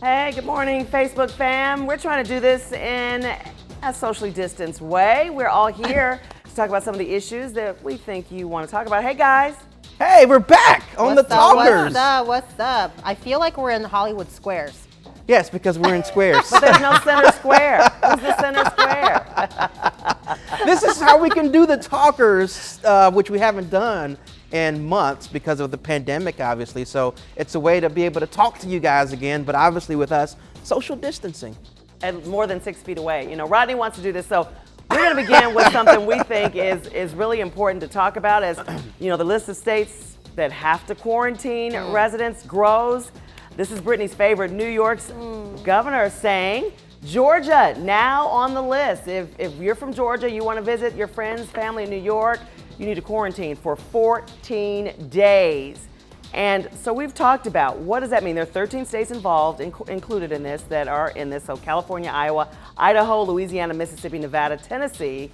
Hey, good morning, Facebook fam. We're trying to do this in a socially distanced way. We're all here to talk about some of the issues that we think you want to talk about. Hey, guys. Hey, we're back on the Talkers. What's up? I feel like we're in Hollywood Squares. Yes, because we're in squares. But there's no center square. Who's the center square? This is how we can do the Talkers, which we haven't done in months because of the pandemic, obviously. So it's a way to be able to talk to you guys again, but obviously with us, social distancing. And more than 6 feet away. You know, Rodney wants to do this, so we're going to begin with something we think is really important to talk about. As you know, the list of states that have to quarantine residents grows. This is Brittany's favorite. New York's governor saying Georgia now on the list. If you're from Georgia, you want to visit your friends, family in New York, you need to quarantine for 14 days. And so we've talked about, what does that mean? There are 13 states involved, included in this, that are in this. So California, Iowa, Idaho, Louisiana, Mississippi, Nevada, Tennessee.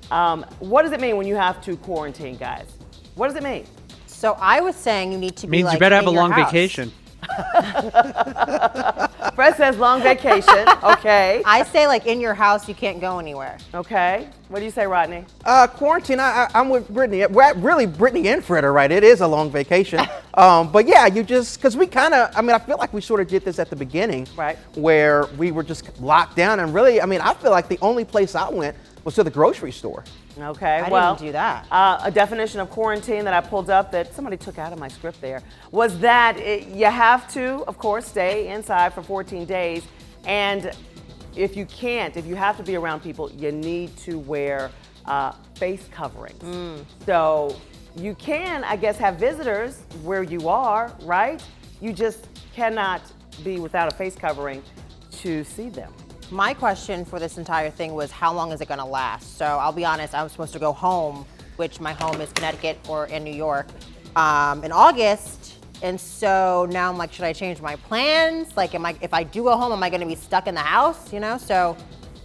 What does it mean when you have to quarantine, guys? What does it mean? So I was saying you need to be Means like you better have in a your long house. vacation. Fred says long vacation. Okay. I say like in your house, you can't go anywhere. Okay. What do you say, Rodney? Quarantine, I'm with Brittany. Really, Brittany and Fred are right. It is a long vacation. But yeah, you just, because we kind of, I feel like we sort of did this at the beginning. Right. Where we were just locked down. And really, I feel like the only place I went was to the grocery store. Okay, I well, didn't do that. A definition of quarantine that I pulled up that somebody took out of my script there was that you have to, of course, stay inside for 14 days. And if you have to be around people, you need to wear face coverings. So you can, I guess, have visitors where you are, right? You just cannot be without a face covering to see them. My question for this entire thing was, how long is it going to last? So I'll be honest, I was supposed to go home, which my home is Connecticut or in New York, in August. And so now I'm like, should I change my plans? Like, if I do go home, am I going to be stuck in the house? You know, so.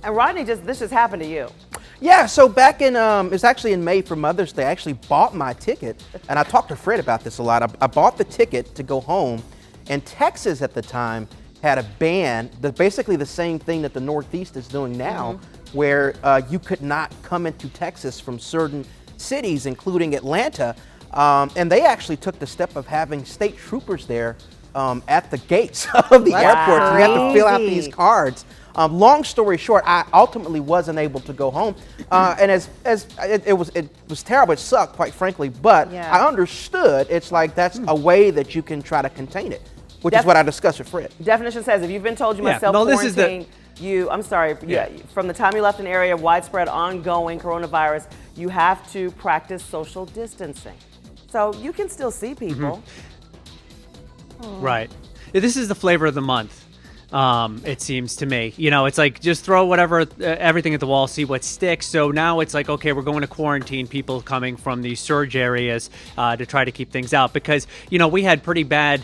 And Rodney, this just happened to you. Yeah, so back in, it's actually in May for Mother's Day, I actually bought my ticket, and I talked to Fred about this a lot. I bought the ticket to go home, and Texas at the time had a ban, basically the same thing that the Northeast is doing now, where you could not come into Texas from certain cities, including Atlanta. And they actually took the step of having state troopers there at the gates of the airport. So you have to fill out these cards. Long story short, I ultimately wasn't able to go home, and it was terrible. It sucked, quite frankly. But I understood. It's like that's a way that you can try to contain it, which is what I discussed with Fred. Definition says if you've been told you must self-quarantine, from the time you left an area of widespread ongoing coronavirus, you have to practice social distancing. So you can still see people. Right. This is the flavor of the month. It seems to me, it's like just throw everything at the wall, see what sticks. So now it's like, okay, we're going to quarantine people coming from these surge areas to try to keep things out because, we had pretty bad,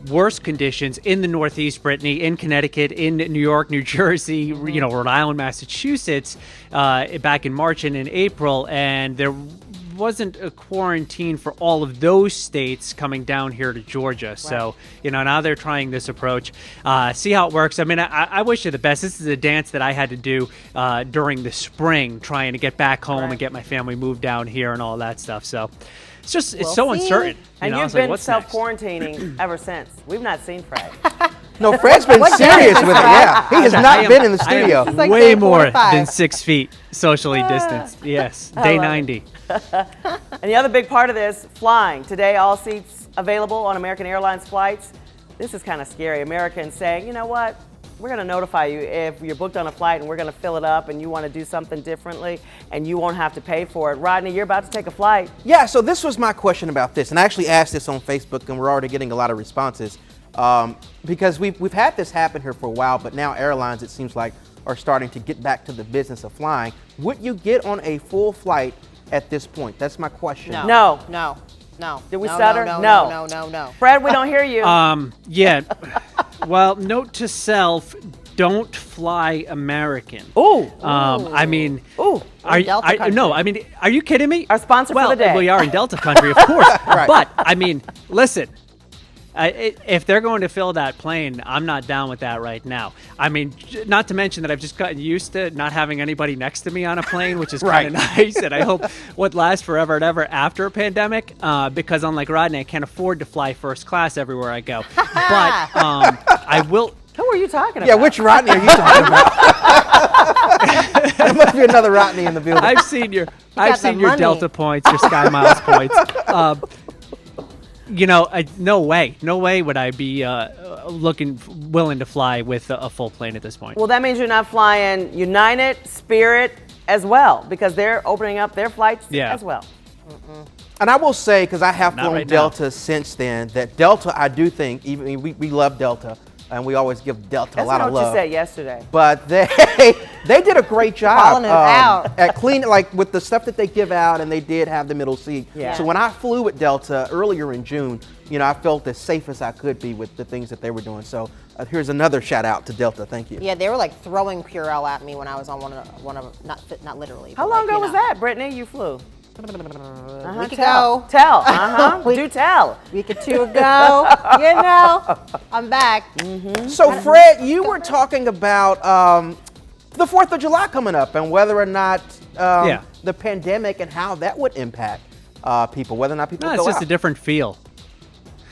worse conditions in the Northeast, Brittany, in Connecticut, in New York, New Jersey, Rhode Island, Massachusetts, back in March and in April. And there wasn't a quarantine for all of those states coming down here to Georgia. Right. So, now they're trying this approach. See how it works. I wish you the best. This is a dance that I had to do during the spring, trying to get back home and get my family moved down here and all that stuff. So it's so uncertain. And you've been self-quarantining ever since. We've not seen Fred. No, Fred's been serious with it. Yeah, he has not been in the studio. I am way more than 6 feet socially distanced. Yes, day 90. And the other big part of this, flying. Today, all seats available on American Airlines flights. This is kind of scary. Americans saying, you know what? We're going to notify you if you're booked on a flight and we're going to fill it up and you want to do something differently and you won't have to pay for it. Rodney, you're about to take a flight. Yeah, so this was my question about this. And I actually asked this on Facebook and we're already getting a lot of responses. Because we've had this happen here for a while, but now airlines, it seems like, are starting to get back to the business of flying. Would you get on a full flight at this point? That's my question. No. Did we stutter? No. Fred, we don't hear you. Yeah. Well, note to self: don't fly American. Ooh. I mean. Ooh. Are you kidding me? Our sponsor for the day. We are in Delta country, of course. Right. But listen. If they're going to fill that plane, I'm not down with that right now. I mean, not to mention that I've just gotten used to not having anybody next to me on a plane, which is kind of nice, and I hope would last forever and ever after a pandemic. Because unlike Rodney, I can't afford to fly first class everywhere I go. But I will. Who are you talking about? Yeah, which Rodney are you talking about? There must be another Rodney in the building. I've seen your the money. Delta points, your Sky Miles points. No way would I be willing to fly with a full plane at this point. Well, that means you're not flying United, Spirit as well, because they're opening up their flights as well. And I will say, because I have Not flown right now. Delta since then, that Delta, I do think, even we love Delta, and we always give Delta That's a lot not of what love. you said yesterday. But they did a great job Calling it out. at cleaning, like with the stuff that they give out, and they did have the middle seat. Yeah. So when I flew with Delta earlier in June, I felt as safe as I could be with the things that they were doing. So here's another shout out to Delta. Thank you. Yeah, they were like throwing Purell at me when I was on one of not literally. How but, long like, ago you was know. that, Brittany? You flew? Week Tell. ago. Tell. Do tell. Week or two ago. I'm back. So Fred, you were talking about the 4th of July coming up and whether or not the pandemic and how that would impact people, whether or not people No, go it's just out. a different feel.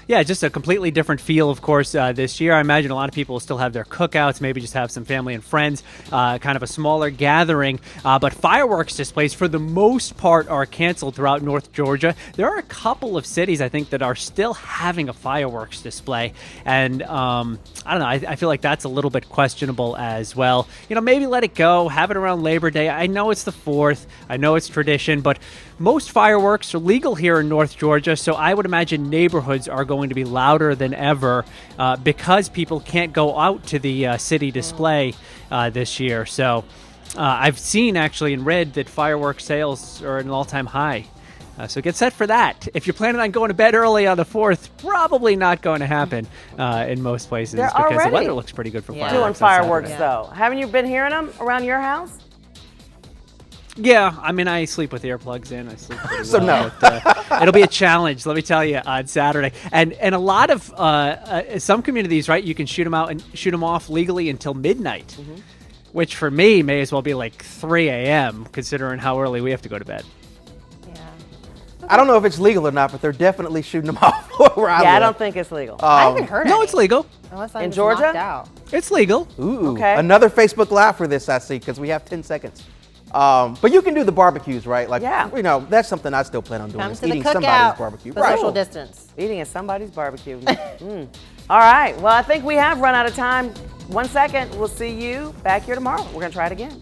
Yeah, just a completely different feel, of course, this year. I imagine a lot of people will still have their cookouts, maybe just have some family and friends, kind of a smaller gathering. But fireworks displays, for the most part, are canceled throughout North Georgia. There are a couple of cities, I think, that are still having a fireworks display. And I don't know, I feel like that's a little bit questionable as well. Maybe let it go, have it around Labor Day. I know it's the 4th, I know it's tradition, but most fireworks are legal here in North Georgia, so I would imagine neighborhoods are going to be louder than ever because people can't go out to the city display this year. So I've seen actually and read that fireworks sales are at an all-time high. So get set for that. If you're planning on going to bed early on the 4th, probably not going to happen in most places They're because the already weather looks pretty good for fireworks. Doing on fireworks, Saturday. though. Haven't you been hearing them around your house? Yeah, I mean, I sleep with earplugs in. I sleep pretty So well, no. but, it'll be a challenge, let me tell you, on Saturday. And a lot of some communities, right? You can shoot them out and shoot them off legally until midnight, which for me may as well be like 3 a.m. considering how early we have to go to bed. I don't know if it's legal or not, but they're definitely shooting them off where I live. Yeah, I don't think it's legal. I haven't heard No, any, it's legal. unless I'm In just Georgia? knocked out. It's legal. Ooh, Okay. another Facebook Live for this, I see, because we have 10 seconds. But you can do the barbecues, right? Like, Yeah. that's something I still plan on doing, Come is to the eating somebody's cookout. barbecue. But social distance. Eating at somebody's barbecue. All right. Well, I think we have run out of time. 1 second. We'll see you back here tomorrow. We're going to try it again.